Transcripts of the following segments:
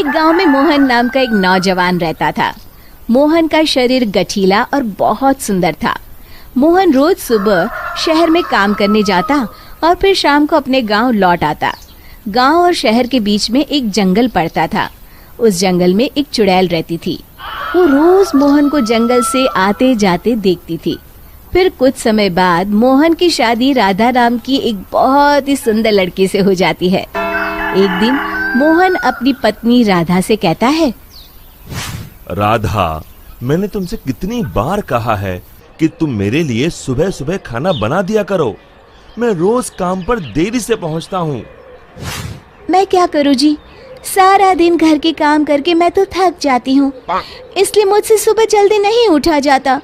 एक गांव में मोहन नाम का एक नौजवान रहता था। मोहन का शरीर गठीला और बहुत सुंदर था। मोहन रोज सुबह शहर में काम करने जाता और फिर शाम को अपने गांव लौट आता। गांव और शहर के बीच में एक जंगल पड़ता था। उस जंगल में एक चुड़ैल रहती थी। वो रोज मोहन को जंगल से आते जाते देखती थी। फिर कुछ समय बाद मोहन की शादी राधा नाम की एक बहुत ही सुंदर लड़की से हो जाती है। एक दिन मोहन अपनी पत्नी राधा से कहता है, राधा, मैंने तुमसे कितनी बार कहा है कि तुम मेरे लिए सुबह सुबह खाना बना दिया करो। मैं रोज काम पर देरी से पहुंचता हूँ। मैं क्या करूँ जी, सारा दिन घर के काम करके मैं तो थक जाती हूँ, इसलिए मुझसे सुबह जल्दी नहीं उठा जाता।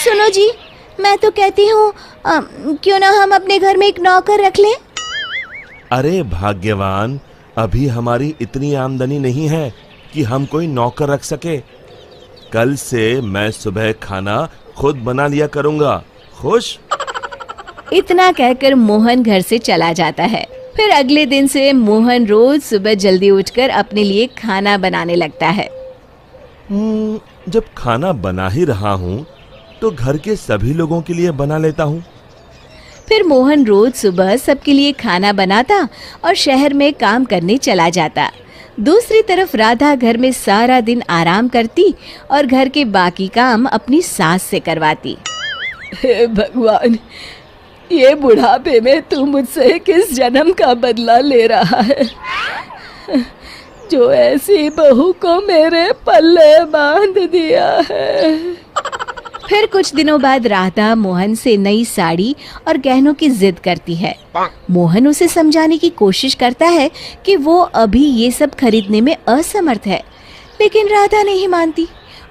सुनो जी, मैं तो कहती हूँ क्यों ना हम अपने घर में एक नौकर रख लें। अरे भाग्यवान, अभी हमारी इतनी आमदनी नहीं है कि हम कोई नौकर रख सके। कल से मैं सुबह खाना खुद बना लिया करूँगा। खुश? इतना कहकर मोहन घर से चला जाता है। फिर अगले दिन से मोहन रोज सुबह जल्दी उठकर अपने लिए खाना बनाने लगता है। जब खाना बना ही रहा हूँ तो घर के सभी लोगों के लिए बना लेता हूँ। फिर मोहन रोज सुबह सबके लिए खाना बनाता और शहर में काम करने चला जाता। दूसरी तरफ राधा घर में सारा दिन आराम करती और घर के बाकी काम अपनी सास से करवाती। हे भगवान, ये बुढ़ापे में तू मुझसे किस जन्म का बदला ले रहा है, जो ऐसी बहू को मेरे पल्ले बांध दिया है। फिर कुछ दिनों बाद राधा मोहन से नई साड़ी और गहनों की जिद करती है। मोहन उसे समझाने की कोशिश करता है कि वो अभी ये सब खरीदने में असमर्थ है, लेकिन राधा नहीं मानती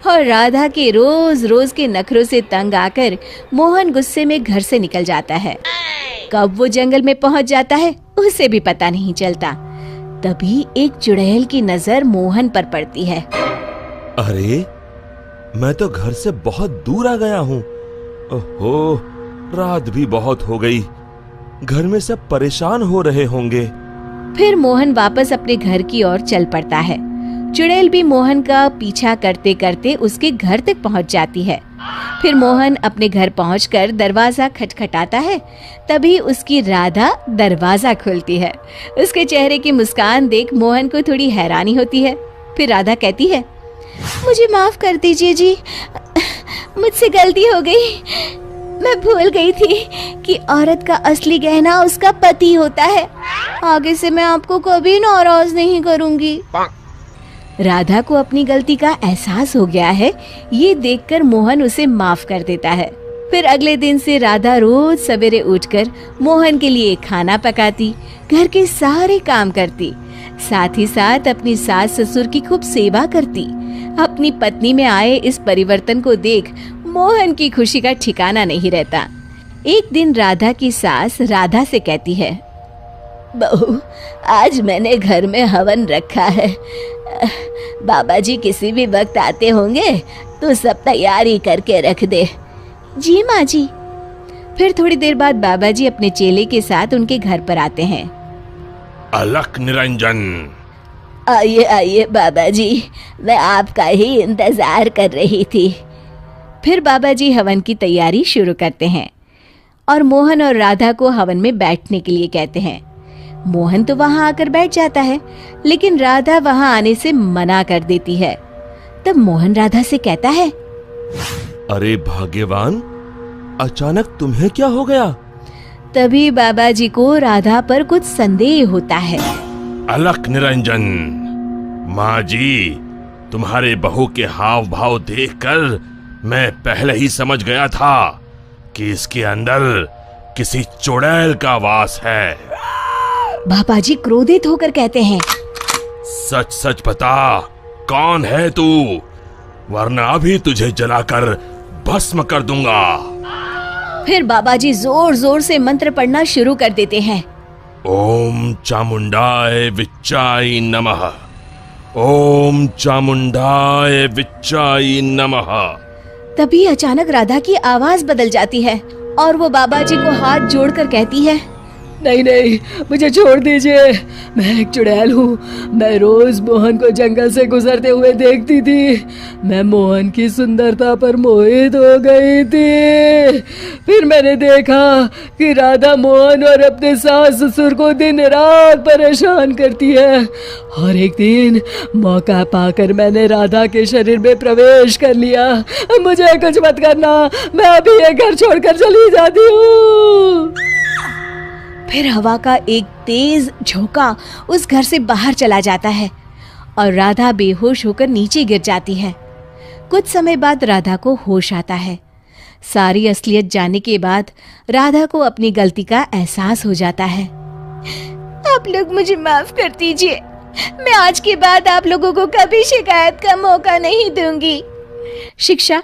और राधा के रोज रोज के नखरों से तंग आकर मोहन गुस्से में घर से निकल जाता है। कब वो जंगल में पहुंच जाता है उसे भी पता नहीं चलता। तभी एक चुड़ैल की नजर मोहन पर पड़ती है। अरे, मैं तो घर से बहुत दूर आ गया हूँ। ओहो, रात भी बहुत हो गई। घर में सब परेशान हो रहे होंगे। फिर मोहन वापस अपने घर की ओर चल पड़ता है। चुड़ैल भी मोहन का पीछा करते करते उसके घर तक पहुंच जाती है। फिर मोहन अपने घर पहुंचकर दरवाजा खटखटाता है। तभी उसकी राधा दरवाजा खोलती है। उसके चेहरे की मुस्कान देख मोहन को थोड़ी हैरानी होती है। फिर राधा कहती है, मुझे माफ कर दीजिए जी, मुझसे गलती हो गई। मैं भूल गई थी कि औरत का असली गहना उसका पति होता है। आगे से मैं आपको कभी नाराज नहीं करूंगी। राधा को अपनी गलती का एहसास हो गया है। ये देखकर मोहन उसे माफ कर देता है। फिर अगले दिन से राधा रोज सवेरे उठकर मोहन के लिए खाना पकाती, घर के सारे काम करती, साथ ही साथ अपनी सास ससुर की खूब सेवा करती। अपनी पत्नी में आए इस परिवर्तन को देख मोहन की खुशी का ठिकाना नहीं रहता। एक दिन राधा की सास राधा से कहती है, बहू, आज मैंने घर में हवन रखा है। बाबा जी किसी भी वक्त आते होंगे तो सब तैयारी करके रख दे। जी माँ जी। फिर थोड़ी देर बाद बाबा जी अपने चेले के साथ उनके घर पर आते हैं। अलख निरंजन। आइए आइए बाबा जी, मैं आपका ही इंतजार कर रही थी। फिर बाबा जी हवन की तैयारी शुरू करते हैं और मोहन और राधा को हवन में बैठने के लिए कहते हैं। मोहन तो वहां आकर बैठ जाता है, लेकिन राधा वहां आने से मना कर देती है। तब मोहन राधा से कहता है, अरे भाग्यवान, अचानक तुम्हें क्या हो गया? तभी बाबा जी को राधा पर कुछ संदेह होता है। अलख निरंजन, माँ जी, तुम्हारे बहू के हाव भाव देखकर मैं पहले ही समझ गया था कि इसके अंदर किसी चुड़ैल का वास है। बाबा जी क्रोधित होकर कहते हैं, सच सच बता, कौन है तू, वरना अभी तुझे जलाकर भस्म कर दूंगा। फिर बाबा जी जोर जोर से मंत्र पढ़ना शुरू कर देते हैं। ओम चामुंडाय विच्चाय नमः, ओम चामुंडाय विच्चाय नमः। तभी अचानक राधा की आवाज बदल जाती है और वो बाबा जी को हाथ जोड़कर कहती है, नहीं नहीं, मुझे छोड़ दीजिए। मैं एक चुड़ैल हूँ। मैं रोज मोहन को जंगल से गुजरते हुए देखती थी। मैं मोहन की सुंदरता पर मोहित हो गई थी। फिर मैंने देखा कि राधा मोहन और अपने सास ससुर को दिन रात परेशान करती है। और एक दिन मौका पाकर मैंने राधा के शरीर में प्रवेश कर लिया। मुझे कुछ मत करना, मैं अभी ये घर छोड़कर चली जाती हूँ। फिर हवा का एक तेज झोंका उस घर से बाहर चला जाता है और राधा बेहोश होकर नीचे गिर जाती है। कुछ समय बाद राधा को होश आता है। सारी असलियत जानने के बाद राधा को अपनी गलती का एहसास हो जाता है। आप लोग मुझे माफ कर दीजिए। मैं आज के बाद आप लोगों को कभी शिकायत का मौका नहीं दूंगी। शिक्षा: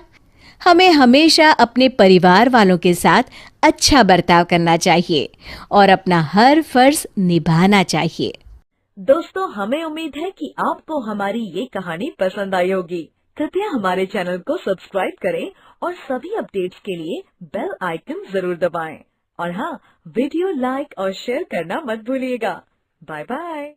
हमें हमेशा अपने परिवार वालों के साथ अच्छा बर्ताव करना चाहिए और अपना हर फर्ज निभाना चाहिए। दोस्तों, हमें उम्मीद है कि आपको हमारी ये कहानी पसंद आई होगी। कृपया हमारे चैनल को सब्सक्राइब करें और सभी अपडेट्स के लिए बेल आइकन जरूर दबाएं। और हाँ, वीडियो लाइक और शेयर करना मत भूलिएगा। Bye bye.